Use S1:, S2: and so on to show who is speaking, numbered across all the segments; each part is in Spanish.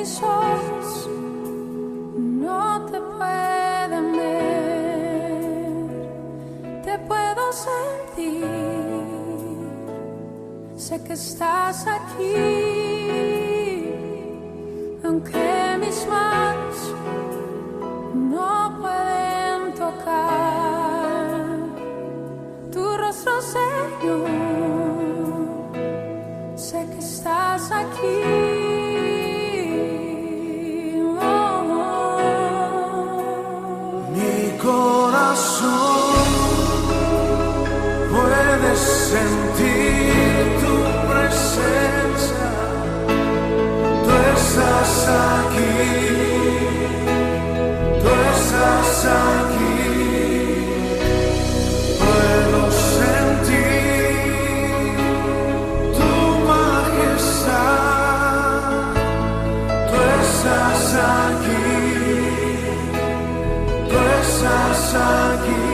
S1: mis ojos no te pueden ver, te puedo sentir, sé que estás aquí, aunque mis manos no pueden tocar tu rostro, Señor, sé que estás aquí.
S2: Puedes sentir tu presencia, tú estás aquí, tú estás aquí. Puedo sentir tu majestad, tú estás aquí, tú estás aquí.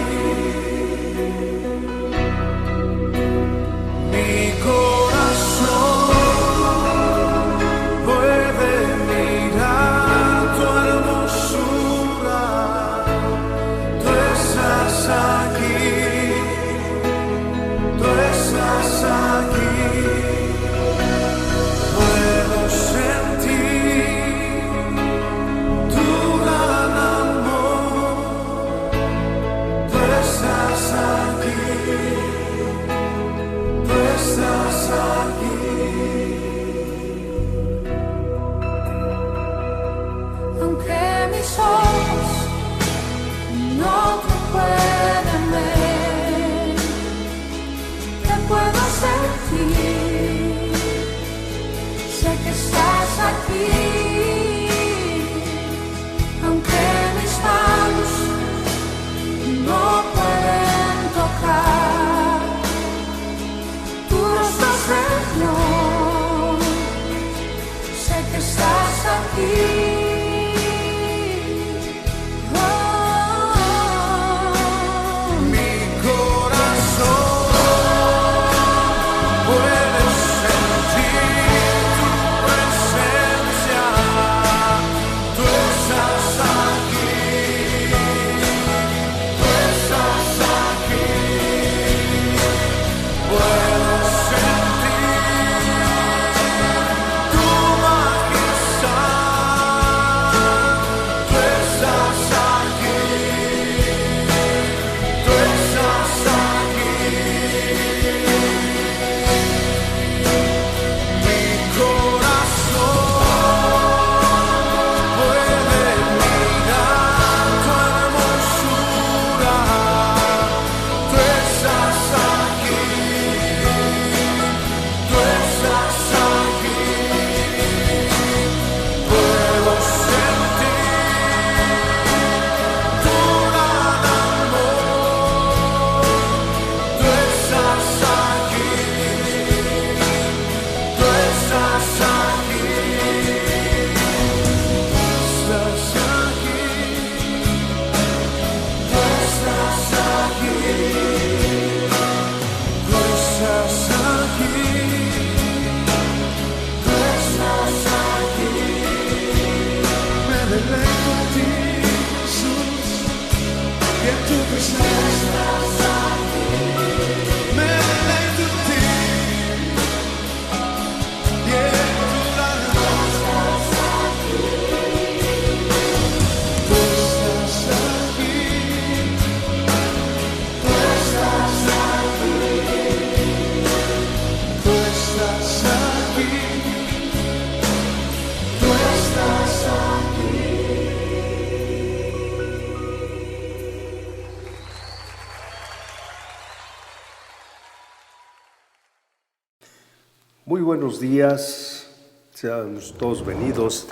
S3: Muy buenos días, sean todos venidos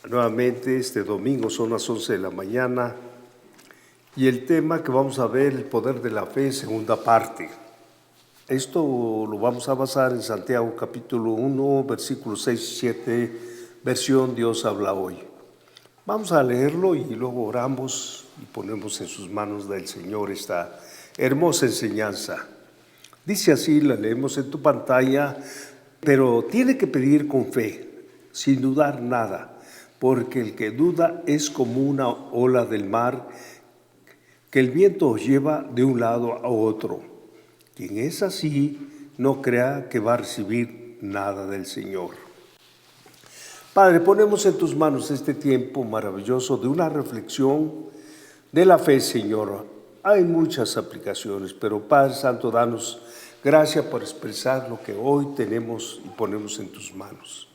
S3: nuevamente este domingo, son las 11 de la mañana y el tema que vamos a ver, el poder de la fe, segunda parte. Esto lo vamos a basar en Santiago capítulo 1, versículos 6 y 7, versión Dios habla hoy. Vamos a leerlo y luego oramos y ponemos en sus manos del Señor esta hermosa enseñanza. Dice así, la leemos en tu pantalla, pero tiene que pedir con fe, sin dudar nada, porque el que duda es como una ola del mar que el viento lleva de un lado a otro. Quien es así, no crea que va a recibir nada del Señor. Padre, ponemos en tus manos este tiempo maravilloso de una reflexión de la fe, Señor. Hay muchas aplicaciones, pero Padre Santo, danos gracia por expresar lo que hoy tenemos y ponemos en tus manos.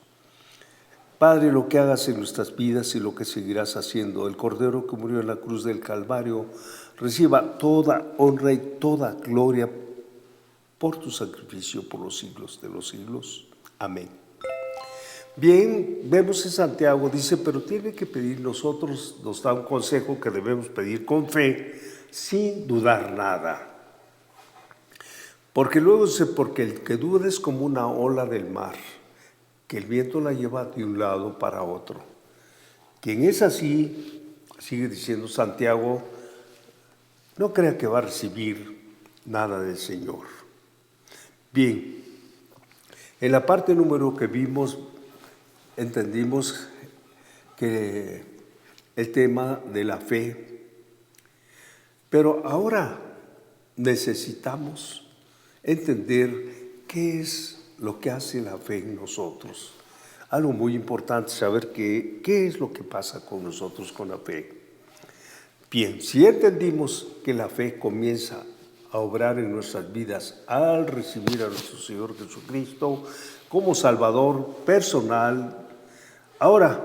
S3: Padre, lo que hagas en nuestras vidas y lo que seguirás haciendo, el Cordero que murió en la cruz del Calvario, reciba toda honra y toda gloria por tu sacrificio por los siglos de los siglos. Amén. Bien, vemos en Santiago, dice, pero tiene que pedir nosotros, nos da un consejo que debemos pedir con fe, sin dudar nada. Porque luego dice, porque el que duda es como una ola del mar, que el viento la lleva de un lado para otro. Quien es así, sigue diciendo Santiago, no crea que va a recibir nada del Señor. Bien, en la parte número que vimos, entendimos que el tema de la fe, pero ahora necesitamos entender qué es lo que hace la fe en nosotros. Algo muy importante saber qué es lo que pasa con nosotros con la fe. Bien, si entendimos que la fe comienza a obrar en nuestras vidas al recibir a nuestro Señor Jesucristo como Salvador personal, ahora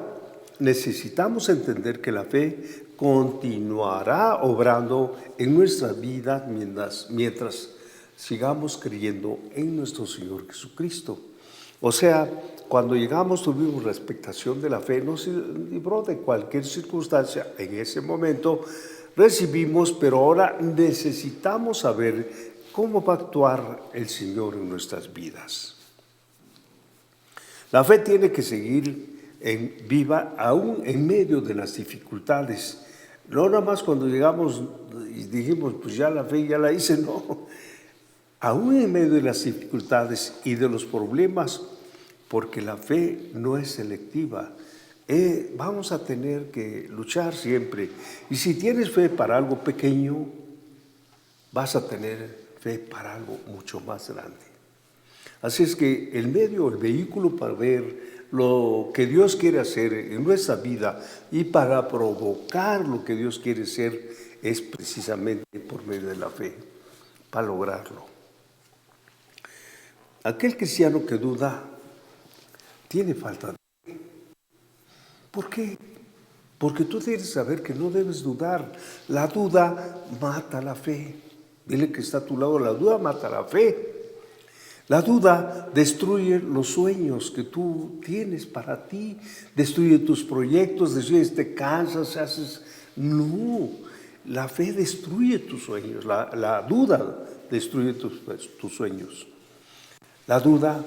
S3: necesitamos entender que la fe continuará obrando en nuestras vidas mientras sigamos creyendo en nuestro Señor Jesucristo. O sea, cuando llegamos tuvimos la expectación de la fe, nos libró de cualquier circunstancia en ese momento, recibimos, pero ahora necesitamos saber cómo va a actuar el Señor en nuestras vidas. La fe tiene que seguir viva aún en medio de las dificultades. No nada más cuando llegamos y dijimos, pues ya la fe ya la hice, no. Aún en medio de las dificultades y de los problemas, porque la fe no es selectiva. Vamos a tener que luchar siempre. Y si tienes fe para algo pequeño, vas a tener fe para algo mucho más grande. Así es que el vehículo para ver lo que Dios quiere hacer en nuestra vida y para provocar lo que Dios quiere hacer es precisamente por medio de la fe, para lograrlo. Aquel cristiano que duda tiene falta de fe. ¿Por qué? Porque tú debes saber que no debes dudar. La duda mata la fe. Dile que está a tu lado, la duda mata la fe. La duda destruye los sueños que tú tienes para ti, destruye tus proyectos, te cansas, haces... No, la fe destruye tus sueños, la duda destruye tus sueños. La duda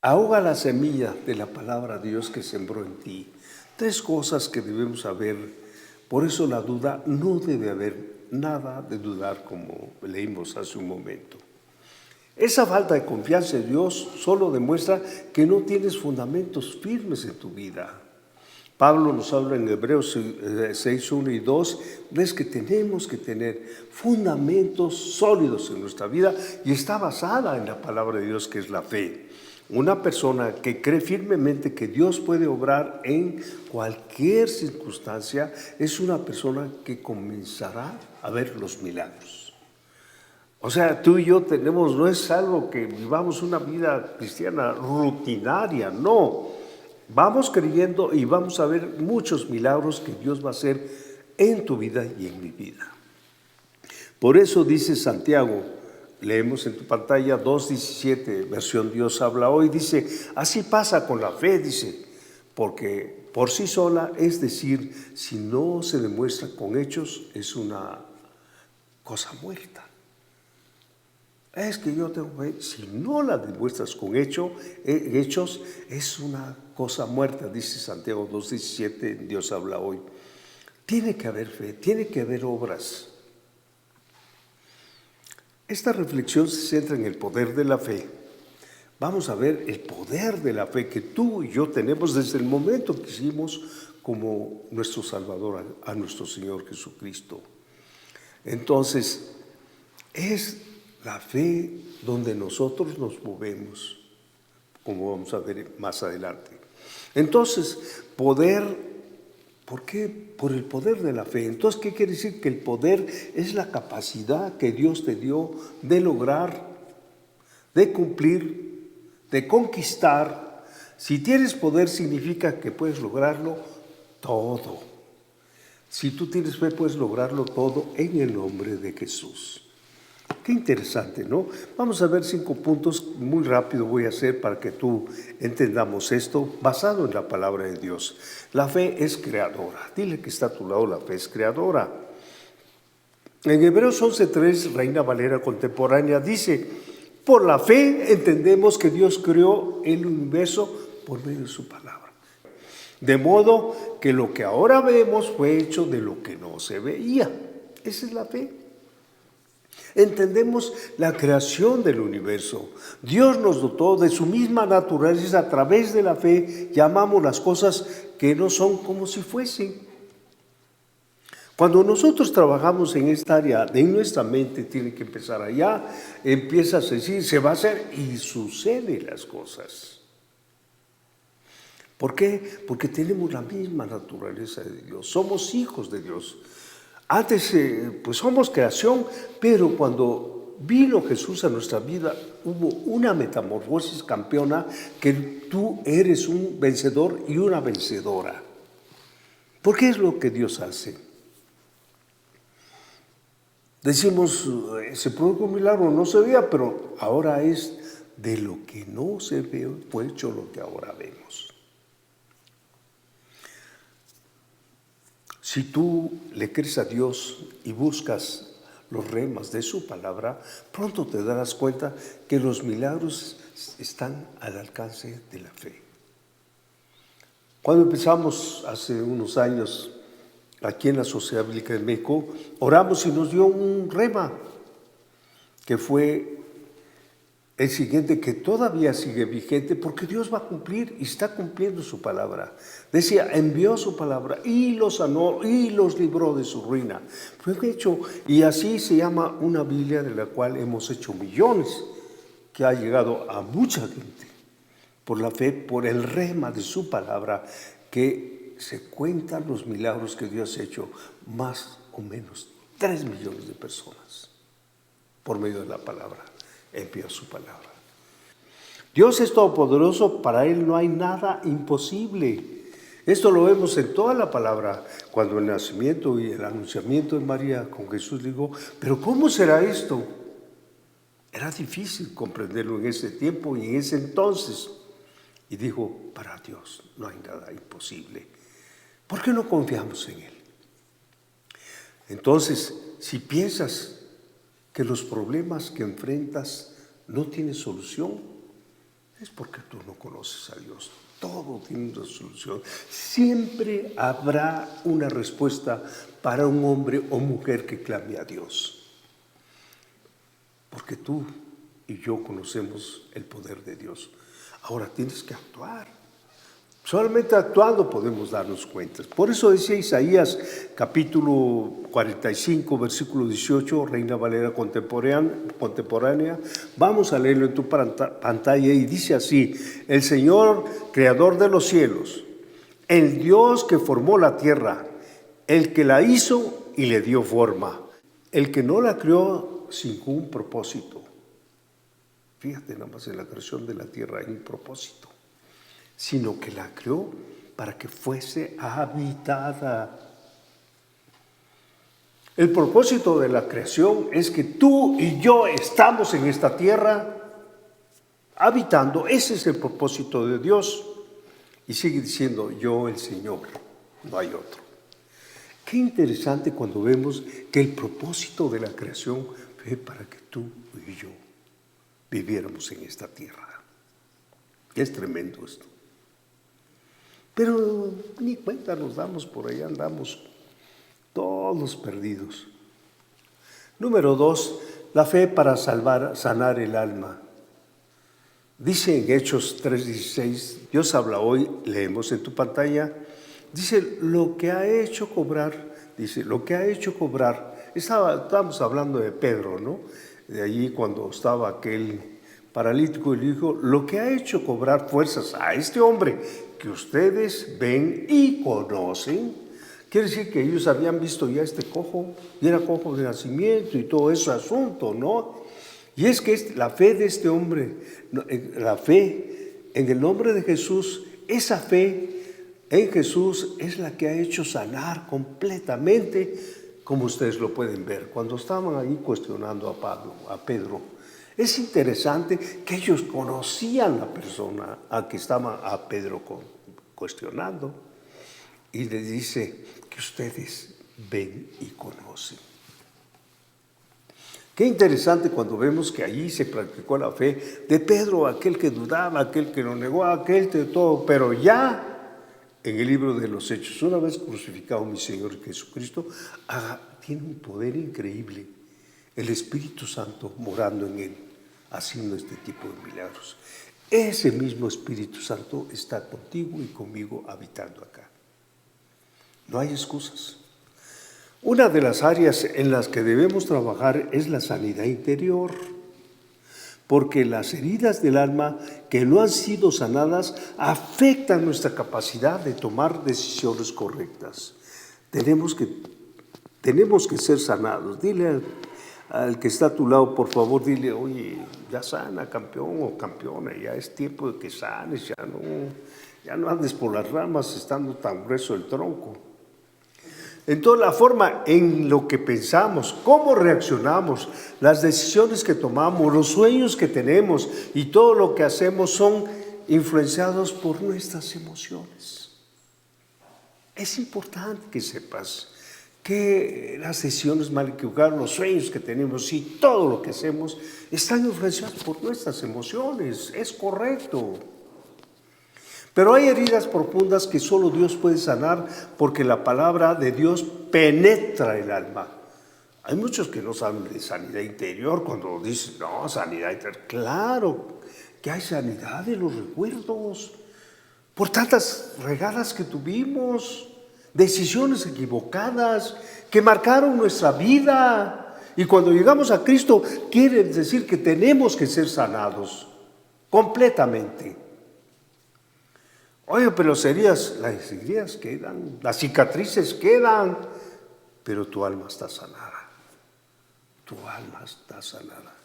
S3: ahoga la semilla de la palabra de Dios que sembró en ti. 3 cosas que debemos saber. Por eso la duda, no debe haber nada de dudar, como leímos hace un momento. Esa falta de confianza en Dios solo demuestra que no tienes fundamentos firmes en tu vida. Pablo nos habla en Hebreos 6, 1 y 2, ves que tenemos que tener fundamentos sólidos en nuestra vida y está basada en la palabra de Dios, que es la fe. Una persona que cree firmemente que Dios puede obrar en cualquier circunstancia es una persona que comenzará a ver los milagros. O sea, tú y yo no es algo que vivamos una vida cristiana rutinaria, no. Vamos creyendo y vamos a ver muchos milagros que Dios va a hacer en tu vida y en mi vida. Por eso dice Santiago, leemos en tu pantalla 2:17, versión Dios habla hoy, dice, así pasa con la fe, dice, porque por sí sola, es decir, si no se demuestra con hechos, es una cosa muerta. Es que yo tengo fe, si no la demuestras con hechos, es una cosa muerta, dice Santiago 2:17, Dios habla hoy. Tiene que haber fe, tiene que haber obras. Esta reflexión se centra en el poder de la fe. Vamos a ver el poder de la fe que tú y yo tenemos desde el momento que hicimos como nuestro Salvador, a nuestro Señor Jesucristo. Entonces, es la fe donde nosotros nos movemos, como vamos a ver más adelante. Entonces, ¿por qué? Por el poder de la fe. Entonces, ¿qué quiere decir? Que el poder es la capacidad que Dios te dio de lograr, de cumplir, de conquistar. Si tienes poder, significa que puedes lograrlo todo. Si tú tienes fe, puedes lograrlo todo en el nombre de Jesús. Qué interesante, ¿no? Vamos a ver 5 puntos, muy rápido voy a hacer para que tú entendamos esto, basado en la palabra de Dios. La fe es creadora. Dile que está a tu lado, la fe es creadora. En Hebreos 11:3, Reina Valera contemporánea, dice: por la fe entendemos que Dios creó el universo por medio de su palabra. De modo que lo que ahora vemos fue hecho de lo que no se veía. Esa es la fe. Entendemos la creación del universo. Dios nos dotó de su misma naturaleza. A través de la fe llamamos las cosas que no son como si fuesen. Cuando nosotros trabajamos en esta área, en nuestra mente tiene que empezar allá, empiezas a decir, se va a hacer y suceden las cosas. ¿Por qué? Porque tenemos la misma naturaleza de Dios, somos hijos de Dios. Antes, pues somos creación, pero cuando vino Jesús a nuestra vida, hubo una metamorfosis campeona, que tú eres un vencedor y una vencedora. ¿Por qué es lo que Dios hace? Decimos, se produjo un milagro, no se veía, pero ahora es de lo que no se ve, fue hecho lo que ahora vemos. Si tú le crees a Dios y buscas los remas de su palabra, pronto te darás cuenta que los milagros están al alcance de la fe. Cuando empezamos hace unos años aquí en la Sociedad Bíblica de México, oramos y nos dio un rema que fue el siguiente, que todavía sigue vigente, porque Dios va a cumplir y está cumpliendo su palabra. Decía, envió su palabra y los sanó y los libró de su ruina. Fue hecho, y así se llama una Biblia de la cual hemos hecho millones, que ha llegado a mucha gente por la fe, por el rema de su palabra, que se cuentan los milagros que Dios ha hecho, más o menos 3 millones de personas por medio de la palabra. Envió su palabra. Dios es todopoderoso, para Él no hay nada imposible. Esto lo vemos en toda la palabra, cuando el nacimiento y el anunciamiento de María con Jesús dijo, pero ¿cómo será esto? Era difícil comprenderlo en ese tiempo y en ese entonces. Y dijo, para Dios no hay nada imposible. ¿Por qué no confiamos en Él? Entonces, si piensas que los problemas que enfrentas no tienen solución, es porque tú no conoces a Dios. Todo tiene una solución. Siempre habrá una respuesta para un hombre o mujer que clame a Dios. Porque tú y yo conocemos el poder de Dios. Ahora tienes que actuar. Solamente actuando podemos darnos cuenta. Por eso decía Isaías, capítulo 45, versículo 18, Reina Valera contemporánea. Vamos a leerlo en tu pantalla y dice así: el Señor, creador de los cielos, el Dios que formó la tierra, el que la hizo y le dio forma, el que no la creó sin ningún propósito. Fíjate nada más, en la creación de la tierra hay un propósito, sino que la creó para que fuese habitada. El propósito de la creación es que tú y yo estamos en esta tierra habitando. Ese es el propósito de Dios. Y sigue diciendo, yo el Señor, no hay otro. Qué interesante cuando vemos que el propósito de la creación fue para que tú y yo viviéramos en esta tierra. Es tremendo esto. Pero ni cuenta nos damos, por ahí andamos todos perdidos. Número 2, la fe para sanar el alma. Dice en Hechos 3:16, Dios habla hoy, leemos en tu pantalla, Dice, lo que ha hecho cobrar, estábamos hablando de Pedro, ¿no? De allí cuando estaba aquel paralítico y le dijo, lo que ha hecho cobrar fuerzas a este hombre que ustedes ven y conocen, quiere decir que ellos habían visto ya este cojo, y era cojo de nacimiento y todo ese asunto, ¿no? Y es que la fe de este hombre, la fe en el nombre de Jesús, esa fe en Jesús es la que ha hecho sanar completamente, como ustedes lo pueden ver. Cuando estaban ahí cuestionando a Pedro, es interesante que ellos conocían la persona a que estaba a Pedro cuestionando, y le dice que ustedes ven y conocen. Qué interesante cuando vemos que allí se practicó la fe de Pedro, aquel que dudaba, aquel que lo negó, aquel de todo, pero ya en el libro de los Hechos, una vez crucificado mi Señor Jesucristo, tiene un poder increíble, el Espíritu Santo morando en él, haciendo este tipo de milagros. Ese mismo Espíritu Santo está contigo y conmigo habitando acá. No hay excusas. Una de las áreas en las que debemos trabajar es la sanidad interior, porque las heridas del alma que no han sido sanadas afectan nuestra capacidad de tomar decisiones correctas. Tenemos que ser sanados. Dile al que está a tu lado, por favor, dile, oye, ya sana, campeón o campeona, ya es tiempo de que sanes, ya no andes por las ramas estando tan grueso el tronco. Entonces, la forma en lo que pensamos, cómo reaccionamos, las decisiones que tomamos, los sueños que tenemos y todo lo que hacemos son influenciados por nuestras emociones. Es importante que sepas que las decisiones mal equivocadas, los sueños que tenemos y todo lo que hacemos están influenciados por nuestras emociones. Es correcto. Pero hay heridas profundas que solo Dios puede sanar porque la palabra de Dios penetra el alma. Hay muchos que no saben de sanidad interior cuando dicen, no, sanidad interior. Claro que hay sanidad de los recuerdos por tantas regadas que tuvimos, decisiones equivocadas que marcaron nuestra vida. Y cuando llegamos a Cristo, quiere decir que tenemos que ser sanados completamente. Oye, pero las heridas quedan, las cicatrices quedan, pero tu alma está sanada. Tu alma está sanada.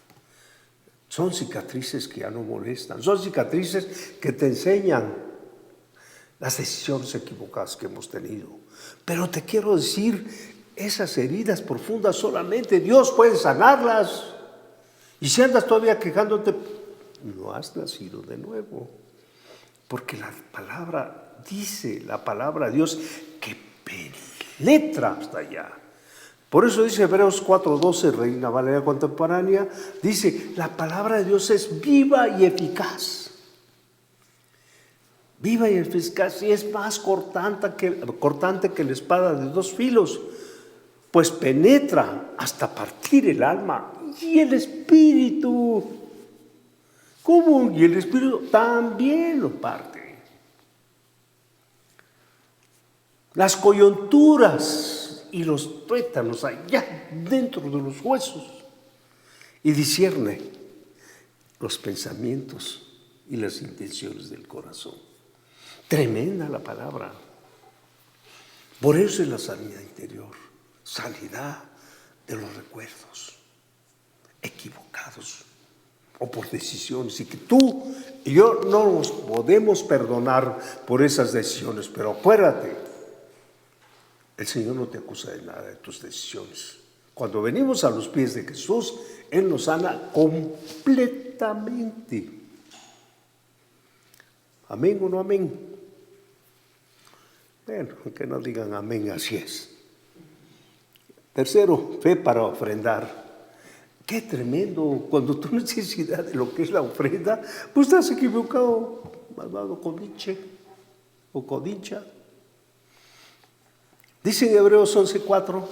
S3: Son cicatrices que ya no molestan, son cicatrices que te enseñan las decisiones equivocadas que hemos tenido. Pero te quiero decir, esas heridas profundas solamente Dios puede sanarlas. Y si andas todavía quejándote, no has nacido de nuevo. Porque la palabra dice, la palabra de Dios, que penetra hasta allá. Por eso dice Hebreos 4:12, Reina Valera Contemporánea, dice, la palabra de Dios es viva y eficaz. Viva y eficaz, y es más cortante que la espada de dos filos, pues penetra hasta partir el alma y el espíritu. ¿Cómo? Y el espíritu también lo parte. Las coyunturas y los tuétanos allá dentro de los huesos, y discierne los pensamientos y las intenciones del corazón. Tremenda la palabra. Por eso es la sanidad interior, sanidad de los recuerdos equivocados o por decisiones, y que tú y yo no nos podemos perdonar por esas decisiones. Pero acuérdate, el Señor no te acusa de nada de tus decisiones. Cuando venimos a los pies de Jesús, Él nos sana completamente. ¿Amén o no amén? Bueno, que no digan amén, así es. Tercero, fe para ofrendar. Qué tremendo, cuando tú necesitas de lo que es la ofrenda, pues estás equivocado, malvado codiche o codicha. Dice en Hebreos 11:4,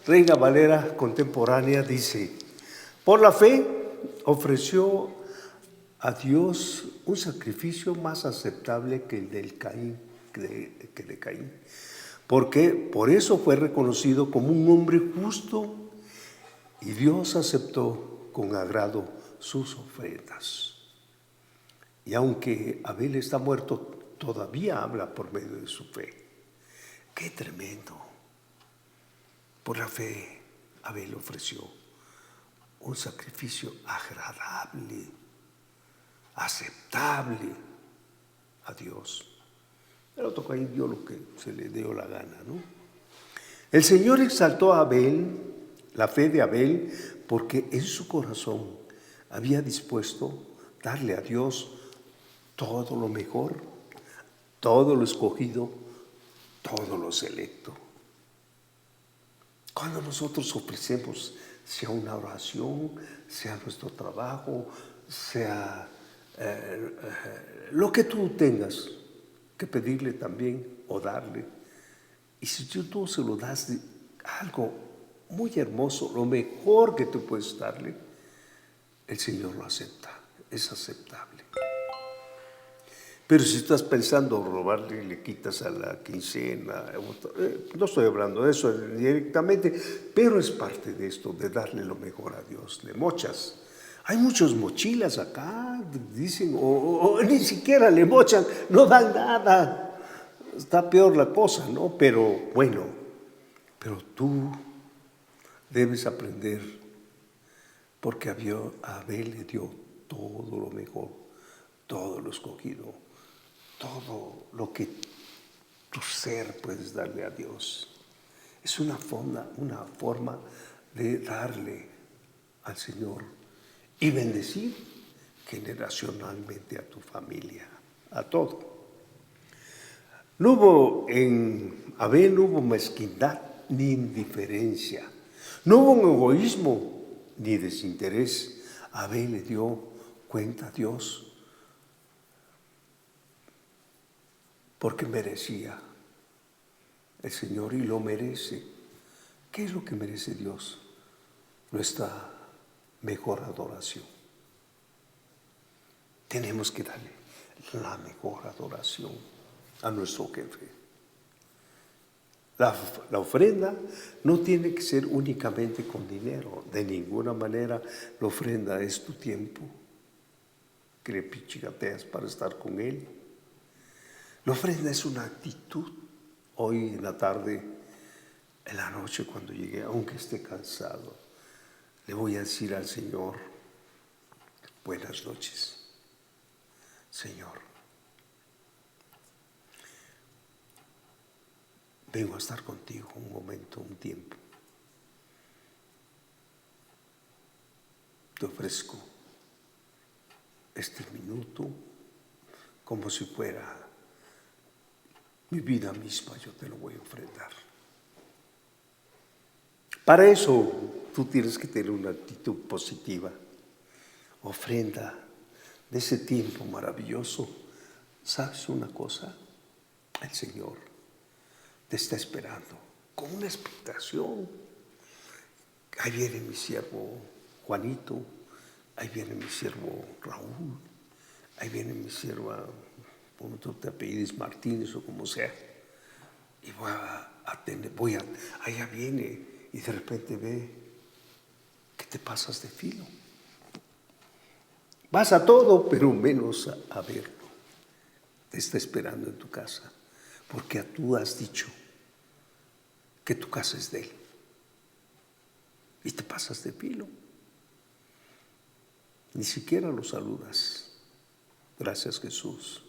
S3: Reina Valera Contemporánea, dice, por la fe ofreció a Dios un sacrificio más aceptable que el del Caín. que de Caín. Porque por eso fue reconocido como un hombre justo y Dios aceptó con agrado sus ofrendas. Y aunque Abel está muerto, todavía habla por medio de su fe. ¡Qué tremendo! Por la fe, Abel ofreció un sacrificio agradable, aceptable a Dios. El otro Caín dio lo que se le dio la gana, ¿no? El Señor exaltó a Abel, la fe de Abel, porque en su corazón había dispuesto darle a Dios todo lo mejor, todo lo escogido, todo lo selecto. Cuando nosotros ofrecemos, sea una oración, sea nuestro trabajo, sea lo que tú tengas que pedirle también o darle, y si tú se lo das de algo muy hermoso, lo mejor que tú puedes darle, el Señor lo acepta, es aceptable. Pero si estás pensando robarle y le quitas a la quincena, no estoy hablando de eso directamente, pero es parte de esto, de darle lo mejor a Dios. Le mochas. Hay muchos mochilas acá, dicen, o ni siquiera le mochan, no dan nada. Está peor la cosa, ¿no? Pero bueno, pero tú debes aprender, porque a Abel le dio todo lo mejor, todo lo escogido, todo lo que tu ser puedes darle a Dios. Es una forma de darle al Señor y bendecir generacionalmente a tu familia, a todo. En Abel no hubo mezquindad ni indiferencia, no hubo un egoísmo ni desinterés. Abel le dio cuenta a Dios porque merecía el Señor y lo merece. ¿Qué es lo que merece Dios? Nuestra mejor adoración. Tenemos que darle la mejor adoración a nuestro jefe. La ofrenda no tiene que ser únicamente con dinero, de ninguna manera. La ofrenda es tu tiempo, que le pichigateas para estar con Él. La ofrenda es una actitud. Hoy en la tarde, en la noche cuando llegue, aunque esté cansado, le voy a decir al Señor, buenas noches, Señor. Vengo a estar contigo un momento, un tiempo. Te ofrezco este minuto como si fuera mi vida misma, yo te lo voy a ofrendar. Para eso tú tienes que tener una actitud positiva. Ofrenda de ese tiempo maravilloso. ¿Sabes una cosa? El Señor te está esperando con una expectación. Ahí viene mi siervo Juanito, ahí viene mi siervo Raúl, ahí viene mi sierva, como tú te apellides Martínez o como sea, y allá viene, y de repente ve que te pasas de filo. Vas a todo, pero menos a verlo. Te está esperando en tu casa, porque tú has dicho que tu casa es de Él. Y te pasas de filo. Ni siquiera lo saludas. Gracias, Jesús,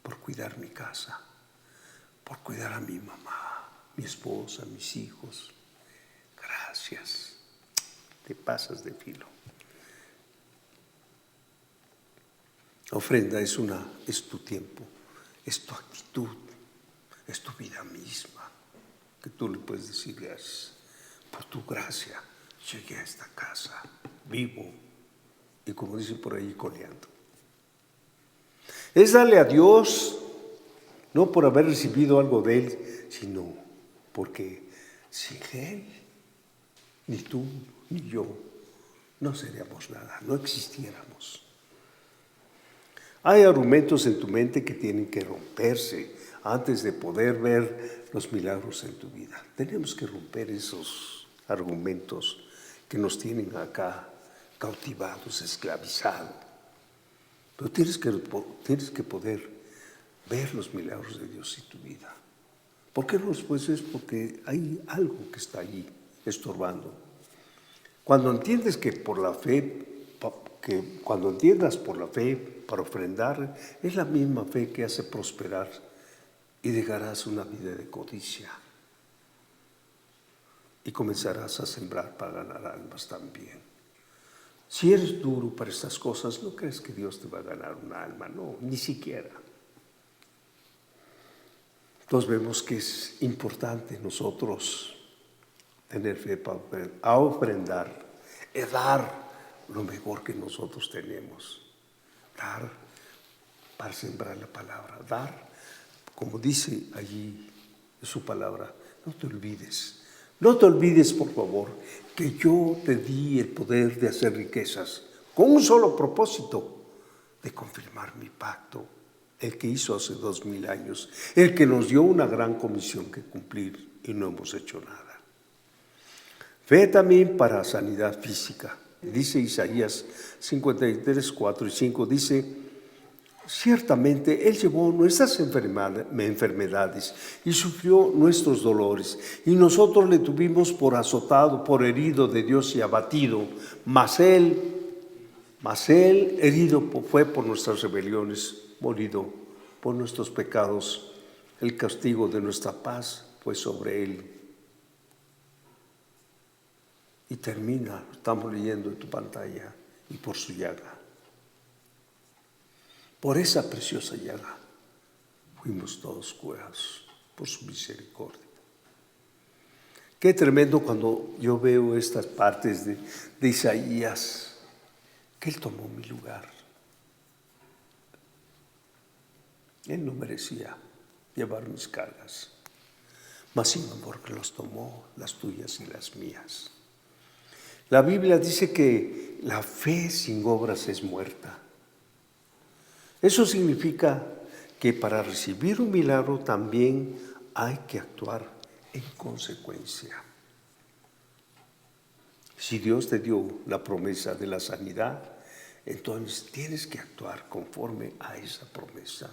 S3: por cuidar mi casa, por cuidar a mi mamá, mi esposa, mis hijos. Gracias. Te pasas de filo. La ofrenda es tu tiempo, es tu actitud, es tu vida misma, que tú le puedes decir gracias. Por tu gracia llegué a esta casa, vivo, y como dice por ahí, coleando. Es darle a Dios, no por haber recibido algo de Él, sino porque sin Él, ni tú ni yo, no seríamos nada, no existiéramos. Hay argumentos en tu mente que tienen que romperse antes de poder ver los milagros en tu vida. Tenemos que romper esos argumentos que nos tienen acá cautivados, esclavizados. Pero tienes que poder ver los milagros de Dios en tu vida. ¿Por qué no los puedes ver? Porque hay algo que está ahí estorbando. Cuando entiendes que por la fe, cuando entiendas por la fe para ofrendar, es la misma fe que hace prosperar y dejarás una vida de codicia. Y comenzarás a sembrar para ganar almas también. Si eres duro para estas cosas, no crees que Dios te va a ganar un alma, no, ni siquiera. Entonces vemos que es importante nosotros tener fe para ofrendar, es dar lo mejor que nosotros tenemos, dar para sembrar la palabra, dar, como dice allí en su palabra, no te olvides por favor que yo te di el poder de hacer riquezas con un solo propósito, de confirmar mi pacto, el que hizo hace 2000 años, el que nos dio una gran comisión que cumplir y no hemos hecho nada. Fe también para sanidad física. Dice Isaías 53, 4 y 5, dice: ciertamente Él llevó nuestras enfermedades y sufrió nuestros dolores, y nosotros le tuvimos por azotado, por herido de Dios y abatido, mas Él herido fue por nuestras rebeliones, molido por nuestros pecados. El castigo de nuestra paz fue sobre Él. Y termina, estamos leyendo en tu pantalla, y por su llaga. Por esa preciosa llaga fuimos todos curados por su misericordia. Qué tremendo cuando yo veo estas partes de Isaías, que Él tomó mi lugar. Él no merecía llevar mis cargas, mas sin embargo los tomó, las tuyas y las mías. La Biblia dice que la fe sin obras es muerta. Eso significa que para recibir un milagro también hay que actuar en consecuencia. Si Dios te dio la promesa de la sanidad, entonces tienes que actuar conforme a esa promesa.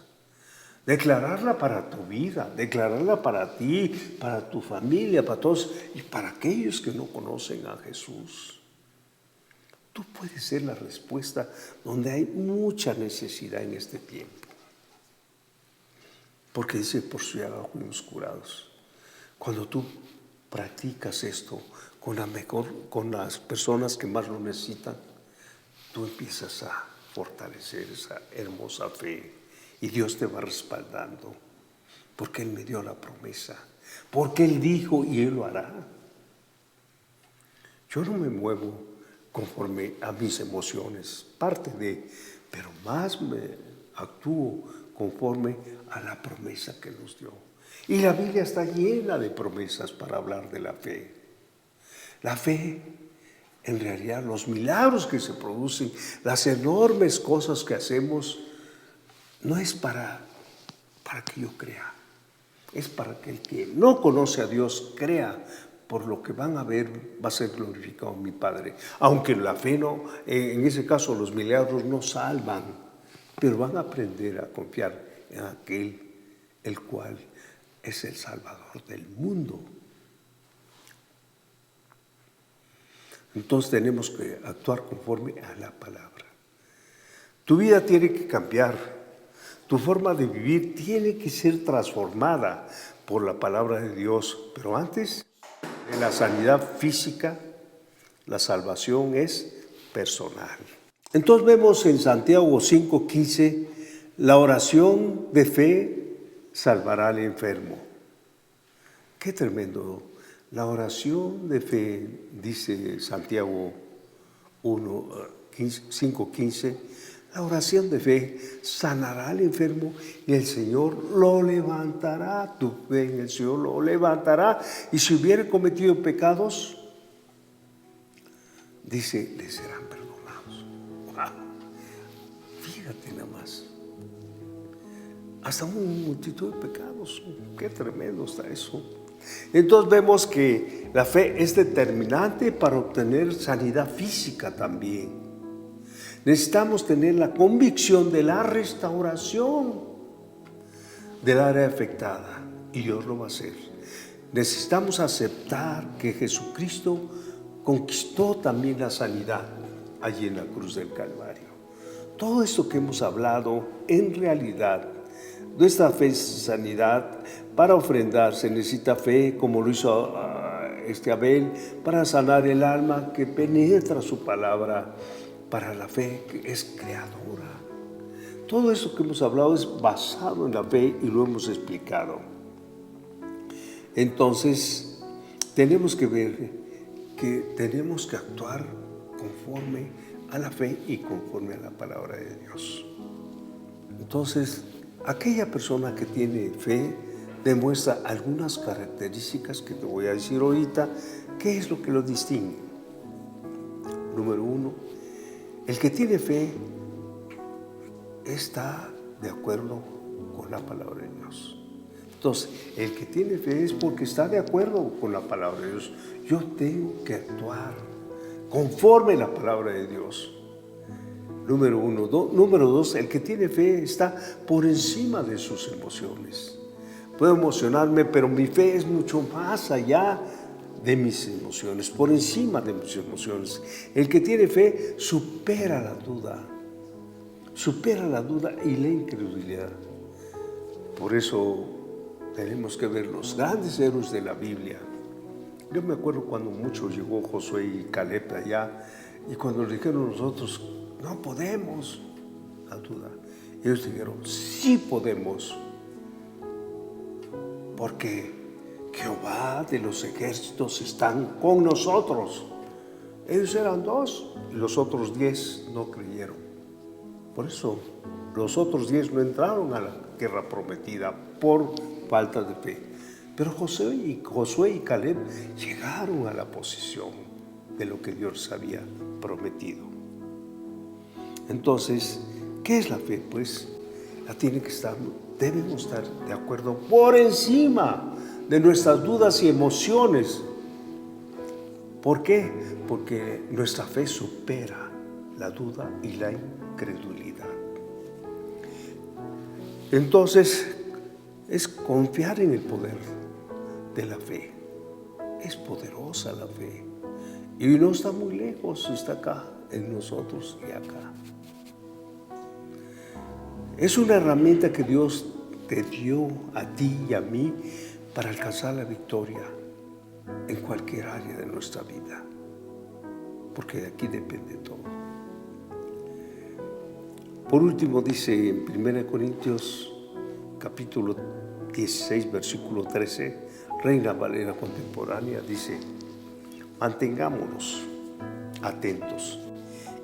S3: Declararla para tu vida, declararla para ti, para tu familia, para todos y para aquellos que no conocen a Jesús. Tú puedes ser la respuesta donde hay mucha necesidad en este tiempo. Porque dice, por su llaga fuimos curados. Cuando tú practicas esto con las personas que más lo necesitan, tú empiezas a fortalecer esa hermosa fe. Y Dios te va respaldando, porque Él me dio la promesa, porque Él dijo y Él lo hará. Yo no me muevo conforme a mis emociones, pero más me actúo conforme a la promesa que nos dio. Y la Biblia está llena de promesas para hablar de la fe. La fe, en realidad, los milagros que se producen, las enormes cosas que hacemos, no es para que yo crea, es para que el que no conoce a Dios crea. Por lo que van a ver, va a ser glorificado mi Padre. Aunque la fe no, en ese caso los milagros no salvan, pero van a aprender a confiar en aquel el cual es el Salvador del mundo. Entonces tenemos que actuar conforme a la palabra. Tu vida tiene que cambiar. Tu forma de vivir tiene que ser transformada por la palabra de Dios. Pero antes de la sanidad física, la salvación es personal. Entonces vemos en Santiago 5:15, la oración de fe salvará al enfermo. Qué tremendo. La oración de fe, dice Santiago 5:15, la oración de fe sanará al enfermo y el Señor lo levantará. Tu fe en el Señor lo levantará. Y si hubiera cometido pecados, dice, le serán perdonados. Wow. Fíjate nada más. hasta una multitud de pecados. Qué tremendo está eso. Entonces vemos que la fe es determinante para obtener sanidad física también. Necesitamos tener la convicción de la restauración del área afectada, y Dios lo va a hacer. Necesitamos aceptar que Jesucristo conquistó también la sanidad allí en la cruz del Calvario. Todo esto que hemos hablado, en realidad, nuestra fe es sanidad. Para ofrendar se necesita fe, como lo hizo Abel, para sanar el alma que penetra su palabra, para la fe que es creadora. Todo esto que hemos hablado es basado en la fe y lo hemos explicado. Entonces, tenemos que ver que tenemos que actuar conforme a la fe y conforme a la palabra de Dios. Entonces, aquella persona que tiene fe demuestra algunas características que te voy a decir ahorita. ¿Qué es lo que lo distingue? Número 1, el que tiene fe está de acuerdo con la palabra de Dios. Entonces, el que tiene fe es porque está de acuerdo con la palabra de Dios. Yo tengo que actuar conforme a la palabra de Dios. Número 1. Número 2, el que tiene fe está por encima de sus emociones. Puedo emocionarme, pero mi fe es mucho más allá de mis emociones, por encima de mis emociones. El que tiene fe supera la duda y la incredulidad. Por eso tenemos que ver los grandes héroes de la Biblia. Yo me acuerdo cuando mucho llegó Josué y Caleb allá, y cuando le dijeron nosotros, no podemos, la duda. Ellos dijeron, sí podemos, porque Jehová de los ejércitos están con nosotros. Ellos eran 2 y los otros 10 no creyeron. Por eso los otros 10 no entraron a la guerra prometida por falta de fe. Pero Josué y Caleb llegaron a la posición de lo que Dios había prometido. Entonces, ¿qué es la fe? Pues debemos estar de acuerdo por encima de nuestras dudas y emociones. ¿Por qué? Porque nuestra fe supera la duda y la incredulidad. Entonces, es confiar en el poder de la fe. Es poderosa la fe. Y no está muy lejos, está acá, en nosotros y acá. Es una herramienta que Dios te dio a ti y a mí para alcanzar la victoria en cualquier área de nuestra vida, porque de aquí depende todo. Por último, dice en 1 Corintios capítulo 16, versículo 13, Reina Valera contemporánea, dice: mantengámonos atentos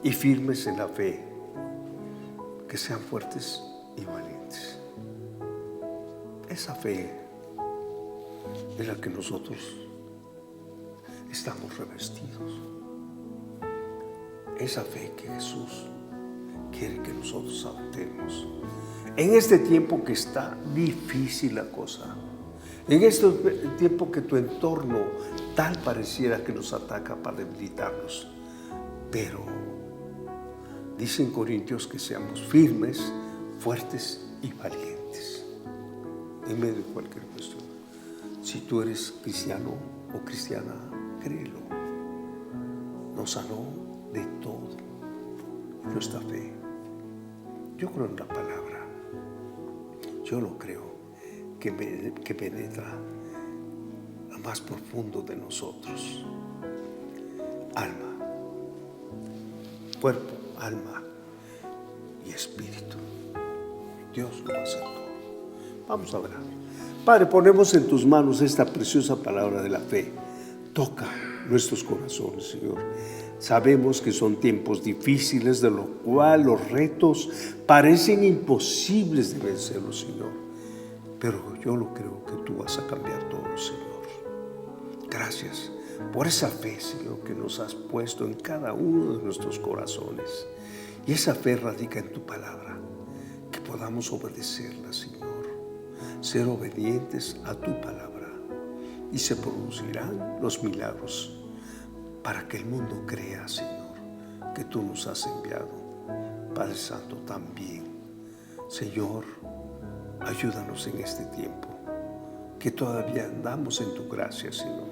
S3: y firmes en la fe, que sean fuertes y valientes. Esa fe de la que nosotros estamos revestidos. Esa fe que Jesús quiere que nosotros adoptemos. En este tiempo que está difícil la cosa, en este tiempo que tu entorno tal pareciera que nos ataca para debilitarnos, pero dicen Corintios que seamos firmes, fuertes y valientes en medio de cualquier cuestión. Si tú eres cristiano o cristiana, créelo. Nos sanó de todo nuestra fe. Yo creo en la palabra. Yo lo creo que penetra a más profundo de nosotros. Alma, cuerpo, alma y espíritu. Dios lo va a hacer todo. Vamos a orar. Padre, ponemos en tus manos esta preciosa palabra de la fe. Toca nuestros corazones, Señor. Sabemos que son tiempos difíciles, de lo cual los retos parecen imposibles de vencerlos, Señor. Pero yo lo creo que tú vas a cambiar todo, Señor. Gracias por esa fe, Señor, que nos has puesto en cada uno de nuestros corazones. Y esa fe radica en tu palabra, que podamos podamos obedecerla, Señor, ser obedientes a tu palabra, y se producirán los milagros para que el mundo crea, Señor, que tú nos has enviado. Padre Santo, también, Señor, ayúdanos en este tiempo, que todavía andamos en tu gracia, Señor.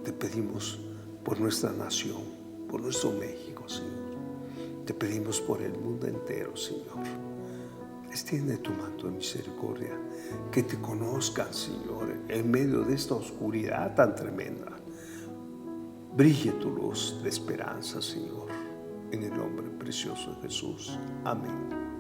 S3: Te pedimos por nuestra nación, por nuestro México, Señor. Te pedimos por el mundo entero, Señor. Extiende tu manto de misericordia, que te conozcan, Señor, en medio de esta oscuridad tan tremenda. Brille tu luz de esperanza, Señor, en el nombre precioso de Jesús. Amén.